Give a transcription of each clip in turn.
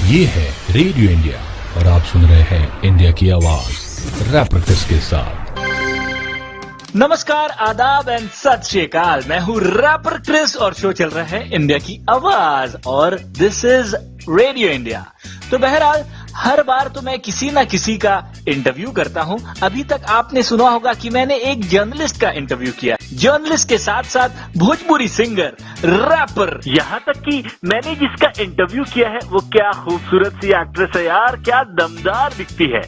ये है radio India और आप सुन रहे हैं इंडिया की आवाज रैपर क्रिस के साथ। नमस्कार, आदाब एंड सत श्री अकाल। मैं हूँ रैपर क्रिस और शो चल रहा है इंडिया की आवाज और दिस इज रेडियो इंडिया। तो बहरहाल हर बार तो मैं किसी ना किसी का इंटरव्यू करता हूँ। अभी तक आपने सुना होगा कि मैंने एक जर्नलिस्ट का इंटरव्यू किया। जर्नलिस्ट के साथ साथ भोजपुरी सिंगर, रैपर, यहाँ तक कि मैंने जिसका इंटरव्यू किया है वो क्या खूबसूरत सी एक्ट्रेस है यार, क्या दमदार दिखती है।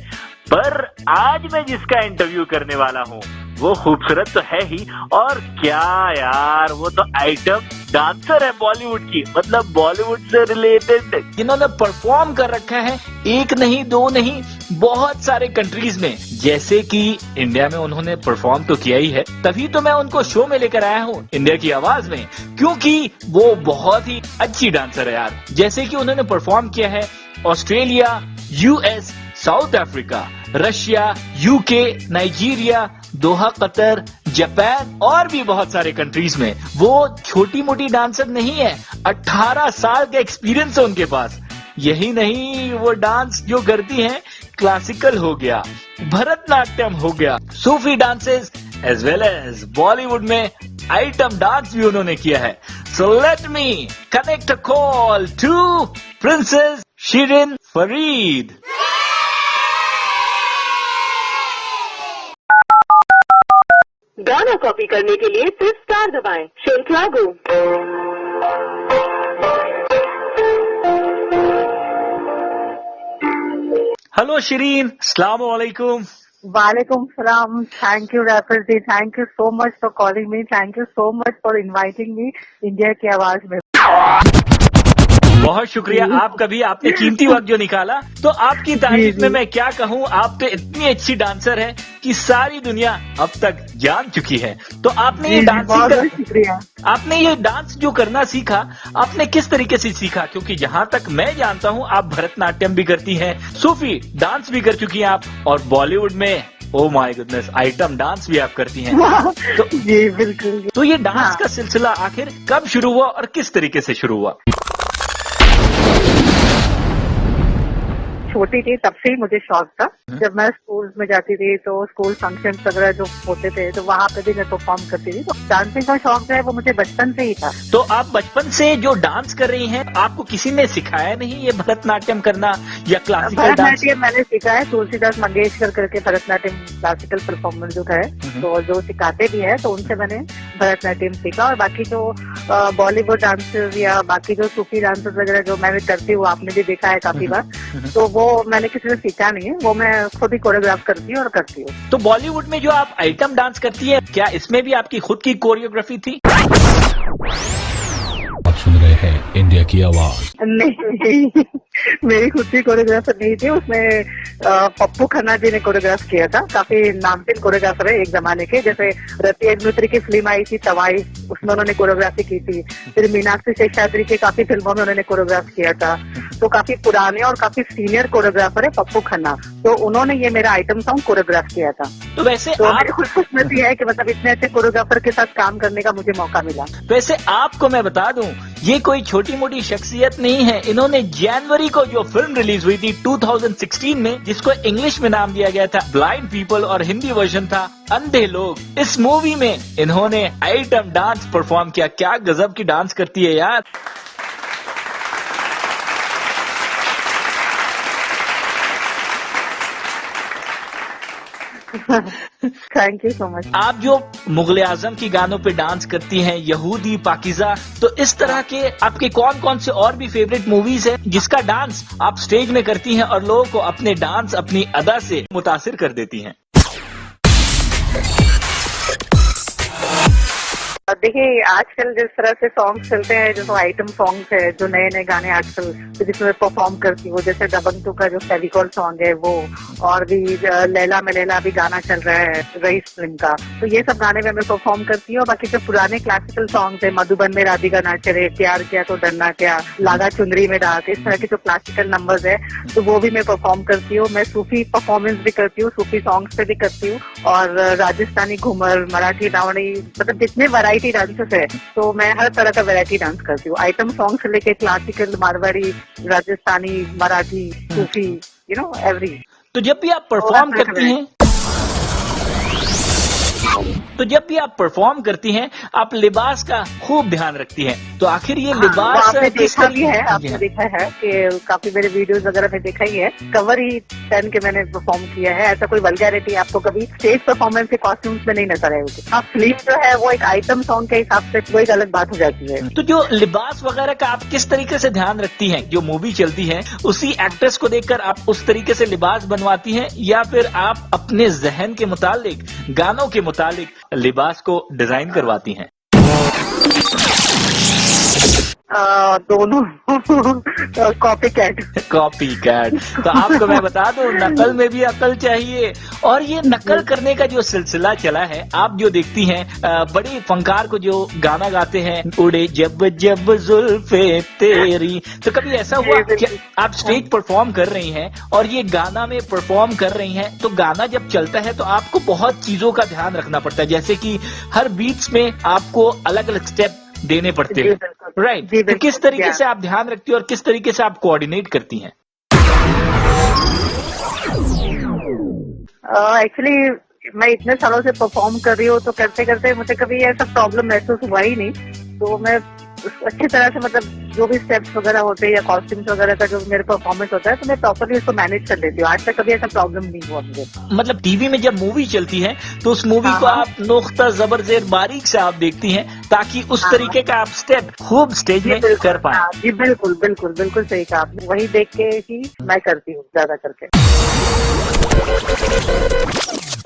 पर आज मैं जिसका इंटरव्यू करने वाला हूँ वो खूबसूरत तो है ही, और क्या यार, वो तो आइटम डांसर है बॉलीवुड की, मतलब बॉलीवुड से रिलेटेड, जिन्होंने परफॉर्म कर रखा है एक नहीं दो नहीं बहुत सारे कंट्रीज में। जैसे कि इंडिया में उन्होंने परफॉर्म तो किया ही है, तभी तो मैं उनको शो में लेकर आया हूँ इंडिया की आवाज में, क्योंकि वो बहुत ही अच्छी डांसर है यार। जैसे कि उन्होंने परफॉर्म किया है Australia, US, South Africa, Russia, UK, Nigeria, Doha, Qatar, Japan और भी बहुत सारे कंट्रीज में। वो छोटी मोटी डांसर नहीं है, 18 साल का एक्सपीरियंस है उनके पास। यही नहीं, वो डांस जो करती हैं क्लासिकल हो गया, भरतनाट्यम हो गया, सूफी dances as well as Bollywood में आइटम डांस भी उन्होंने किया है। So let me connect a call to princess Shirin Farid. गाना कॉपी करने के लिए प्रेस स्टार दबाएं। श्रृंखला गो। हेलो शिरीन, अस्सलाम वालेकुम। वालेकुम सलाम। Thank you rapper ji, thank you so much for calling me, thank you so much for inviting me India की आवाज में। बहुत शुक्रिया आपका भी, आपने कीमती वक्त जो निकाला। तो आपकी तारीफ में मैं क्या कहूँ, आप तो इतनी अच्छी डांसर है कि सारी दुनिया अब तक जान चुकी है। तो आपने ये डांस शुक्रिया। आपने ये डांस जो करना सीखा, आपने किस तरीके से सीखा? क्योंकि जहाँ तक मैं जानता हूँ आप भरतनाट्यम भी करती हैं, सूफी डांस भी कर चुकी हैं आप, और बॉलीवुड में oh my goodness item dance भी आप करती हैं। तो जी बिल्कुल। तो ये डांस का सिलसिला आखिर कब शुरू हुआ और किस तरीके से शुरू हुआ? छोटी थी तब से ही मुझे शौक था। जब मैं स्कूल में जाती थी तो स्कूल फंक्शन वगैरह जो होते थे तो वहाँ पे भी मैं परफॉर्म करती थी। तो डांसिंग का शौक जो है वो मुझे बचपन से ही था। तो आप बचपन से जो डांस कर रही हैं, आपको किसी ने सिखाया नहीं ये भरतनाट्यम करना या क्लासिकल डांस? भरतनाट्यम मैंने सीखा है, तुलसीदास मंगेशकर करके भरतनाट्यम क्लासिकल परफॉर्मेंस जो है तो जो सिखाते भी है तो उनसे मैंने भरतनाट्यम सीखा। और बाकी जो बॉलीवुड डांसर्स या बाकी जो सूफी डांसर्स वगैरह जो मैं करती हूँ, आपने भी देखा है काफी बार, तो वो मैंने किसी से सीखा नहीं है, वो मैं खुद ही कोरियोग्राफ करती हूँ और करती हूँ। तो बॉलीवुड में जो आप आइटम डांस करती है, क्या इसमें भी आपकी खुद की कोरियोग्राफी थी? आप सुन रहे हैं इंडिया की आवाज। नहीं, मेरी खुद की कोरियोग्राफर नहीं थी, उसमें पप्पू खन्ना जी ने कोरियोग्राफ किया था। काफी नामचीन कोरियोग्राफर है एक जमाने के। जैसे रति अग्निहोत्री की फिल्म आई थी तवाई, उसमें उन्होंने कोरियोग्राफी की थी। फिर मीनाक्षी शेषाद्री की काफी फिल्मों में उन्होंने कोरियोग्राफ किया था। तो काफी पुराने और काफी सीनियर कोरियोग्राफर है पप्पू खन्ना, तो उन्होंने ये मेरा आइटम सॉन्ग कोरियोग्राफ किया था। तो वैसे तो मेरी खुशकिस्मती है कि मतलब इतने अच्छे कोरियोग्राफर के साथ काम करने का मुझे मौका मिला। वैसे आपको मैं बता दूं, ये कोई छोटी मोटी शख्सियत नहीं है। इन्होंने जनवरी को जो फिल्म रिलीज हुई थी 2016 में, जिसको इंग्लिश में नाम दिया गया था ब्लाइंड पीपल और हिंदी वर्जन था अंधे लोग, इस मूवी में इन्होंने आइटम डांस परफॉर्म किया। क्या गजब की डांस करती है यार। Thank you so much. आप जो मुगल आजम की गानों पे डांस करती हैं, यहूदी, पाकिजा, तो इस तरह के आपके कौन कौन से और भी फेवरेट मूवीज हैं जिसका डांस आप स्टेज में करती हैं और लोगों को अपने डांस, अपनी अदा से मुतासिर कर देती हैं? देखिए आजकल जिस तरह से सॉन्ग चलते हैं, जो आइटम सॉन्ग्स है, जो नए नए गाने आजकल जिसमें परफॉर्म करती हूँ, जैसे दबंग टू का जो फेविकॉल सॉन्ग है वो, और भी लैला में लैला भी गाना चल रहा है रईस फिल्म का, तो ये सब गाने में मैं परफॉर्म करती हूँ। बाकी जो पुराने क्लासिकल सॉन्ग्स है, मधुबन में राधिका नाच रे, प्यार किया तो डरना क्या, लागा चुनरी में डाक, इस तरह के जो क्लासिकल नंबर्स है तो वो भी मैं परफॉर्म करती हूँ। मैं सूफी परफॉर्मेंस भी करती हूँ, सूफी सॉन्ग्स पे भी करती हूँ, और राजस्थानी घूमर, मराठी लावणी, मतलब जितने वैरायटी वैरायटी डांसेस है, तो मैं हर तरह का वैरायटी डांस करती हूँ। आइटम सॉन्ग से लेके क्लासिकल, मारवाड़ी, राजस्थानी, मराठी, सूफी, एवरी। तो जब भी आप परफॉर्म करती हैं, आप लिबास का खूब ध्यान रखती हैं। तो आखिर ये लिबास आपने देखा भी है, आपने देखा है कि काफी मेरे वीडियोस वगैरह में देखा ही है, कवर ही पहन के मैंने परफॉर्म किया है। ऐसा कोई वल्गैरिटी आपको कभी स्टेज परफॉर्मेंस के कॉस्ट्यूम्स में नहीं नजर आएगी। हाँ, फिल्म जो है वो एक आइटम सॉन्ग के हिसाब से वो एक अलग बात हो जाती है। तो जो लिबास वगैरह का आप किस तरीके से ध्यान रखती हैं? जो मूवी चलती है उसी एक्ट्रेस को देखकर आप उस तरीके से लिबास बनवाती हैं, या फिर आप अपने जहन के मुतालिक, गानों के मुतालिक लिबास को डिजाइन करवाती हैं? दोनों कॉपी कैट। तो आपको मैं बता दूं, नकल में भी अकल चाहिए। और ये नकल करने का जो सिलसिला चला है, आप जो देखती हैं बड़े फनकार को जो गाना गाते हैं, उड़े जब जब जुल्फे तेरी, तो कभी ऐसा हुआ कि आप स्टेज परफॉर्म कर रही हैं और ये गाना में परफॉर्म कर रही हैं, तो गाना जब चलता है तो आपको बहुत चीजों का ध्यान रखना पड़ता है, जैसे कि हर बीट्स में आपको अलग अलग स्टेप देने पड़ते हैं, राइट? तो किस तरीके से आप ध्यान रखती हैं और किस तरीके से आप कोऑर्डिनेट करती हैं? एक्चुअली मैं इतने सालों से परफॉर्म कर रही हूँ, तो करते करते मुझे कभी ऐसा प्रॉब्लम महसूस हुआ ही नहीं। तो मैं अच्छी तरह से, मतलब जो भी स्टेप्स वगैरह होते हैं या कॉस्ट्यूम्स वगैरह का जो मेरे परफॉर्मेंस होता है, तो मैं प्रॉपरली उसको मैनेज कर लेती हूँ। आज तक कभी ऐसा प्रॉब्लम नहीं हुआ मुझे। मतलब टीवी में जब मूवी चलती है तो उस मूवी को आप नुक्ता जबर जेर बारीक से आप देखती हैं, ताकि उस तरीके का आप स्टेप खूब स्टेज में कर पाए। जी बिल्कुल बिल्कुल बिल्कुल सही कहा आपने। वही देख के ही मैं करती हूँ ज्यादा करके।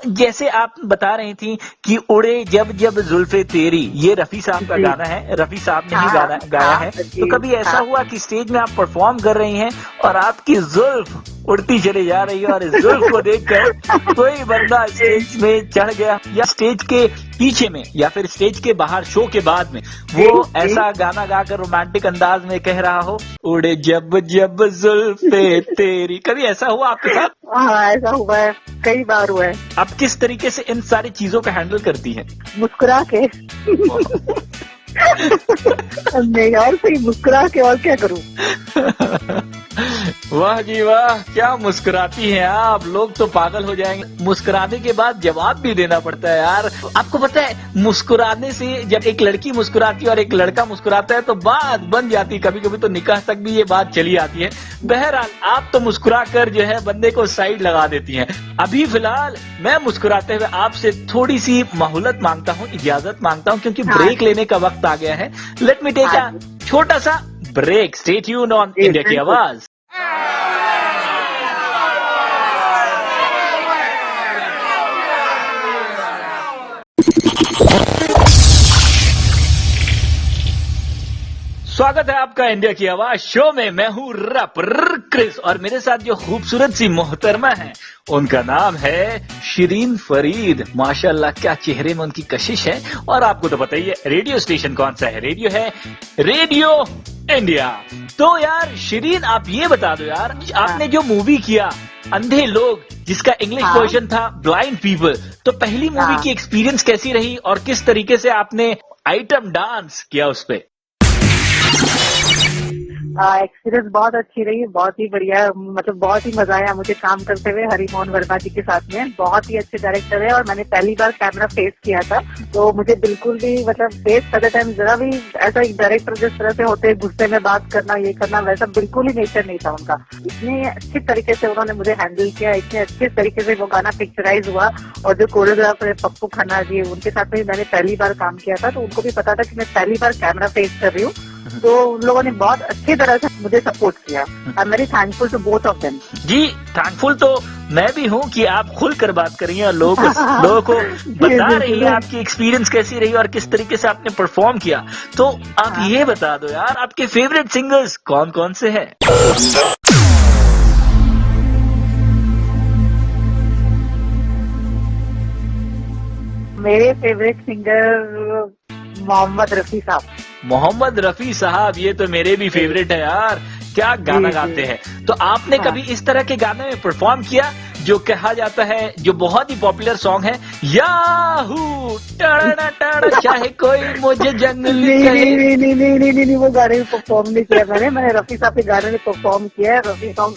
जैसे आप बता रही थी कि उड़े जब जब जुल्फे तेरी, ये रफी साहब का गाना है, रफी साहब ने ही गाया है। तो कभी ऐसा हुआ कि स्टेज में आप परफॉर्म कर रही हैं और आपकी जुल्फ उड़ती चली जा रही है, और इस जुल्फ को देखकर कोई बंदा स्टेज में चढ़ गया, या स्टेज के पीछे में या फिर स्टेज के बाहर शो के बाद में वो ऐसा गाना गाकर रोमांटिक अंदाज में कह रहा हो, उड़े जब जब जुल्फे तेरी? कभी ऐसा हुआ आपके साथ? हाँ, ऐसा हुआ है, कई बार हुआ है। आप किस तरीके से इन सारी चीजों का हैंडल करती हैं? मुस्कुरा के। नहीं, और सही मुस्कुरा के, और क्या करूं? वाह जी वाह, क्या मुस्कुराती हैं आप, लोग तो पागल हो जाएंगे। मुस्कुराने के बाद जवाब भी देना पड़ता है यार। आपको पता है, मुस्कुराने से जब एक लड़की मुस्कुराती है और एक लड़का मुस्कुराता है तो बात बन जाती है। कभी कभी तो निकाह तक भी ये बात चली आती है। बहरहाल, आप तो मुस्कुरा कर जो है बंदे को साइड लगा देती हैं। अभी फिलहाल मैं मुस्कुराते हुए आपसे थोड़ी सी मोहलत मांगता हूँ, इजाजत मांगता हूँ, क्योंकि ब्रेक लेने का वक्त आ गया है। लेट मी टेक अ छोटा सा break. Stay tuned on India की आवाज। स्वागत है आपका इंडिया की आवाज शो में। मैं हूँ रैपर क्रिस, और मेरे साथ जो खूबसूरत सी मोहतरमा है उनका नाम है शिरीन फरीद। माशाल्लाह, क्या चेहरे में उनकी कशिश है। और आपको तो पता ही है रेडियो स्टेशन कौन सा है, रेडियो है रेडियो इंडिया। तो यार शिरीन, आप ये बता दो यार, आपने जो मूवी किया अंधे लोग, जिसका इंग्लिश वर्जन था ब्लाइंड पीपल, तो पहली मूवी की एक्सपीरियंस कैसी रही और किस तरीके से आपने आइटम डांस किया उस पे? एक्सपीरियंस बहुत अच्छी रही, बहुत ही बढ़िया, मतलब बहुत ही मजा आया मुझे काम करते हुए हरी मोहन वर्मा जी के साथ में। बहुत ही अच्छे डायरेक्टर है, और मैंने पहली बार कैमरा फेस किया था, तो मुझे बिल्कुल भी, मतलब फेस करते टाइम जरा भी ऐसा एक डायरेक्टर जिस तरह से होते हैं, गुस्से में बात करना, ये करना, वैसा बिल्कुल ही नेचर नहीं था उनका। इतने अच्छे तरीके से उन्होंने मुझे हैंडल किया, इतने अच्छे तरीके से वो गाना पिक्चराइज हुआ। और जो कोरियोग्राफर है पप्पू खन्ना जी, उनके साथ में मैंने पहली बार काम किया था, तो उनको भी पता था कि मैं पहली बार कैमरा फेस कर रही हूँ, तो उन लोगों ने बहुत अच्छी तरह से मुझे सपोर्ट किया। I am very thankful to both of them. जी, थैंकफुल तो मैं भी हूँ कि आप खुलकर बात कर रही हैं और लोगों को बता रही हैं आपकी एक्सपीरियंस कैसी रही और किस तरीके से आपने परफॉर्म किया। तो आप ये बता दो यार, आपके फेवरेट सिंगर्स कौन कौन से हैं? मेरे फेवरेट सिंगर मोहम्मद रफी साहब। मोहम्मद रफी साहब, ये तो मेरे भी फेवरेट है यार, क्या गाना गाते हैं। तो आपने कभी इस तरह के गाने में परफॉर्म किया जो कहा जाता है, जो बहुत ही पॉपुलर सॉन्ग है, याहू टड़ा टड़ा चाहे कोई मुझे जंगली कहे। नहीं, वो गाने में परफॉर्म नहीं किया मैंने रफी साहब के गाने में परफॉर्म किया है। रफी साहब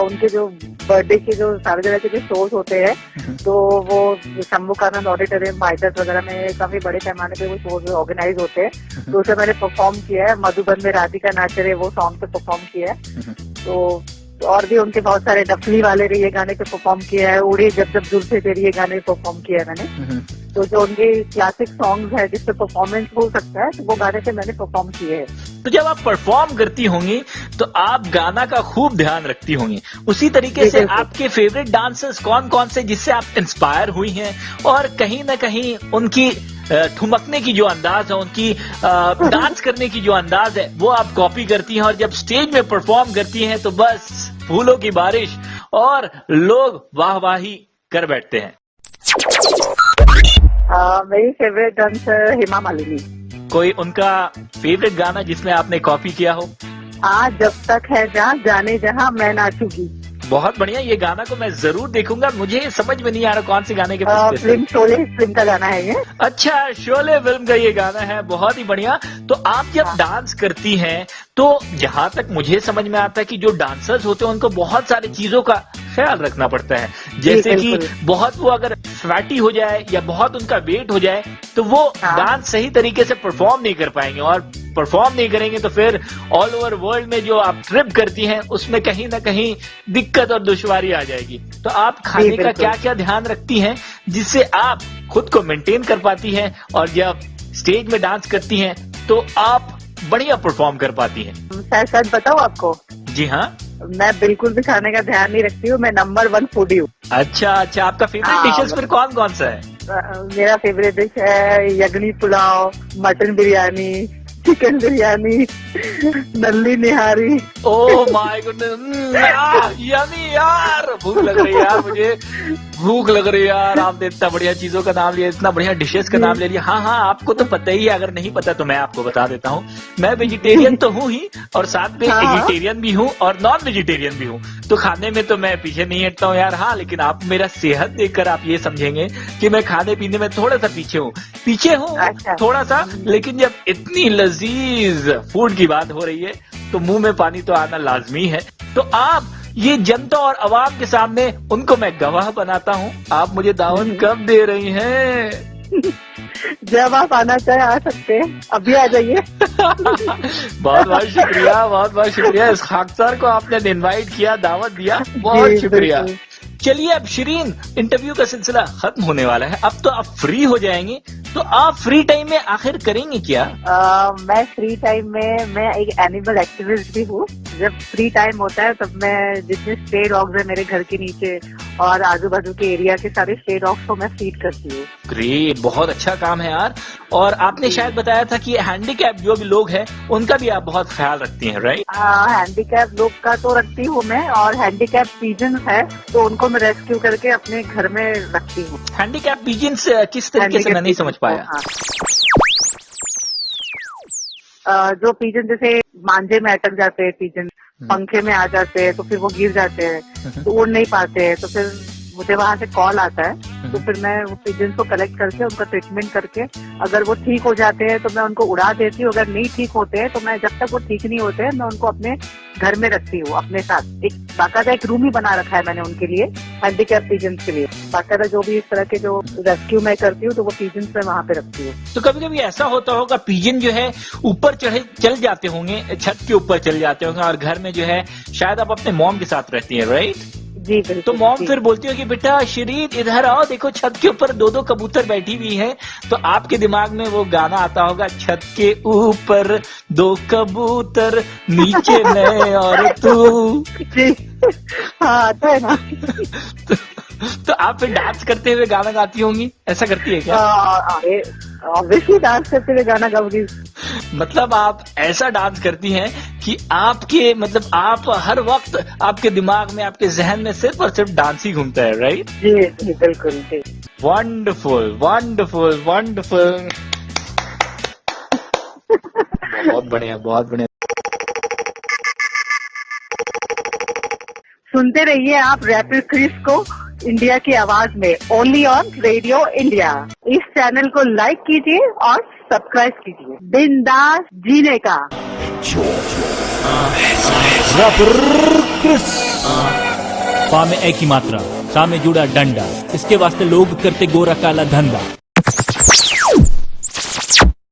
उनके जो बर्थडे के जो सारे जगह के जो शोज होते हैं, तो वो शंभुकानंद ऑडिटोरियम माइटर्स वगैरह में काफी बड़े पैमाने पे वो शोज ऑर्गेनाइज होते हैं, तो उसे मैंने परफॉर्म किया है। मधुबन में राधिका नाच रहे वो सॉन्ग पे परफॉर्म किया है। तो और भी उनके बहुत सारे डफली वाले ये गाने पे परफॉर्म किया है। उड़ी जब जब जुल्फे तेरी ये गाने पे परफॉर्म किया है मैंने। तो जो उनके क्लासिक सॉन्ग्स है जिसपे परफॉर्मेंस हो सकता है, तो वो गाने पे मैंने परफॉर्म किए हैं। तो जब आप परफॉर्म करती होंगी तो आप गाना का खूब ध्यान रखती होंगी। उसी तरीके से आपके फेवरेट डांसर्स कौन कौन से जिससे आप इंस्पायर हुई हैं, और कहीं ना कहीं उनकी ठुमकने की जो अंदाज है, उनकी डांस करने की जो अंदाज है, वो आप कॉपी करती हैं, और जब स्टेज में परफॉर्म करती हैं तो बस फूलों की बारिश और लोग वाहवाही कर बैठते हैं। मेरी फेवरेट डांसर हेमा मालिनी। कोई उनका फेवरेट गाना जिसमें आपने कॉपी किया हो? आज जब तक है जहाँ जाने जहाँ मैं नाचूंगी। बहुत बढ़िया, ये गाना को मैं जरूर देखूंगा। मुझे समझ में नहीं आ रहा कौन से गाने के फिल्म शोले फिल्म का गाना है ये। अच्छा, शोले फिल्म का ये गाना है, बहुत ही बढ़िया। तो आप जब डांस करती हैं तो जहां तक मुझे समझ में आता है कि जो डांसर्स होते हैं उनको बहुत सारी चीजों का ख्याल रखना पड़ता है, जैसे कि बहुत वो अगर फैटी हो जाए या बहुत उनका वेट हो जाए तो वो डांस सही तरीके से परफॉर्म नहीं कर पाएंगे, और परफॉर्म नहीं करेंगे तो फिर ऑल ओवर वर्ल्ड में जो आप ट्रिप करती हैं उसमें कहीं ना कहीं दिक्कत और दुश्वारी आ जाएगी। तो आप खाने का क्या क्या ध्यान रखती हैं जिससे आप खुद को मेंटेन कर पाती हैं, और जब स्टेज में डांस करती हैं तो आप बढ़िया परफॉर्म कर पाती हैं? सच बताओ आपको? जी हाँ, मैं बिल्कुल भी खाने का ध्यान नहीं रखती हूँ। मैं नंबर 1 फूडी हूँ। अच्छा, आपका फेवरेट डिशेस फिर कौन कौन सा है? मेरा फेवरेट डिश है yakhni pulao, mutton biryani, chicken biryani, nalli nihari. Oh my goodness, yummy यार, भूख लग रही है यार, मुझे भूख लग रही है यार। आपने इतना बढ़िया चीजों का नाम लिया, इतना बढ़िया डिशेस का नाम ले लिया। हाँ, आपको तो पता ही है, अगर नहीं पता तो मैं आपको बता देता हूँ। मैं वेजिटेरियन तो हूँ ही, और साथ में वेजिटेरियन भी हूँ और नॉन वेजिटेरियन भी हूँ। तो खाने में तो मैं पीछे नहीं हटता हूँ यार। हाँ, लेकिन आप मेरा सेहत देखकर आप ये समझेंगे कि मैं खाने पीने में थोड़ा सा पीछे हूँ थोड़ा सा। लेकिन जब इतनी लजीज फूड की बात हो रही है तो मुंह में पानी तो आना लाजमी है। तो आप ये जनता और अवाम के सामने उनको मैं गवाह बनाता हूँ। आप मुझे दावत कब दे रही हैं? जब आप आना चाहे आ सकते हैं, अभी आ जाइए। बहुत बहुत शुक्रिया, बहुत बहुत शुक्रिया। इस खाकसार को आपने इनवाइट किया, दावत दिया, बहुत शुक्रिया। चलिए, अब शिरीन, इंटरव्यू का सिलसिला खत्म होने वाला है, अब तो आप फ्री हो जाएंगी। तो आप फ्री टाइम में आखिर करेंगे क्या? मैं फ्री टाइम में मैं एक एनिमल एक्टिविस्ट भी हूँ। जब फ्री टाइम होता है तब मैं जितने स्टे डॉग्स है मेरे घर के नीचे और आजू बाजू के एरिया के सारे स्टे डॉग्स को मैं फीड करती हूँ। ग्रेट, बहुत अच्छा काम है यार। और आपने शायद बताया था कि हैंडीकैप जो भी लोग हैं उनका भी आप बहुत ख्याल रखती हैं, राइट? हैंडीकैप लोग का तो रखती हूँ मैं, और हैंडीकैप पिजन है तो उनको मैं रेस्क्यू करके अपने घर में रखती हूँ। हैंडीकैप पिजन किस तरीके से? मैं नहीं समझ पाया। जो पिजन जैसे मांझे में अटक जाते हैं, पिजन पंखे में आ जाते हैं तो फिर वो गिर जाते हैं, तो उड़ नहीं पाते हैं, तो फिर मुझे वहां से कॉल आता है, तो फिर मैं वो पिजन्स को कलेक्ट करके उनका ट्रीटमेंट करके अगर वो ठीक हो जाते हैं तो मैं उनको उड़ा देती हूँ। अगर नहीं ठीक होते हैं तो मैं जब तक वो ठीक नहीं होते हैं मैं उनको अपने घर में रखती हूँ अपने साथ। एक बाकायदा एक रूम ही बना रखा है मैंने उनके लिए, हैंडीकैप पिजन्स के लिए। बाकायदा जो भी इस तरह के जो रेस्क्यू मैं करती हूँ तो वो पिजन्स मैं वहाँ पे रखती हूँ। तो कभी कभी ऐसा होता होगा पिजन जो है ऊपर चल जाते होंगे, छत के ऊपर चल जाते होंगे, और घर में जो है शायद आप अपने मॉम के साथ रहती है, राइट? जी बिल्कुल। तो मॉम फिर बोलती हो कि बेटा शिरीन इधर आओ, देखो छत के ऊपर 2-2 कबूतर बैठी हुई हैं। तो आपके दिमाग में वो गाना आता होगा, छत के ऊपर 2 कबूतर, नीचे मैं और तू। जी हाँ, आता है ना। तो आप फिर डांस करते हुए गाना गाती होंगी, ऐसा करती है क्या? ऑब्वियसली डांस करते हुए गाना गाऊंगी। मतलब आप ऐसा डांस करती हैं कि आपके मतलब आप हर वक्त आपके दिमाग में, आपके जहन में सिर्फ और सिर्फ डांस ही घूमता है, राइट? जी जी बिल्कुल जी। वंडरफुल वंडरफुल वंडरफुल, बहुत बढ़िया, बहुत बढ़िया। सुनते रहिए आप रैपर क्रिस को इंडिया की आवाज में, ओनली ऑन रेडियो इंडिया। इस चैनल को लाइक कीजिए और सब्सक्राइब कीजिए। बिंदास जीने का। पा में एक ही मात्रा, सा में जुड़ा डंडा, इसके वास्ते लोग करते गोरा काला धंधा।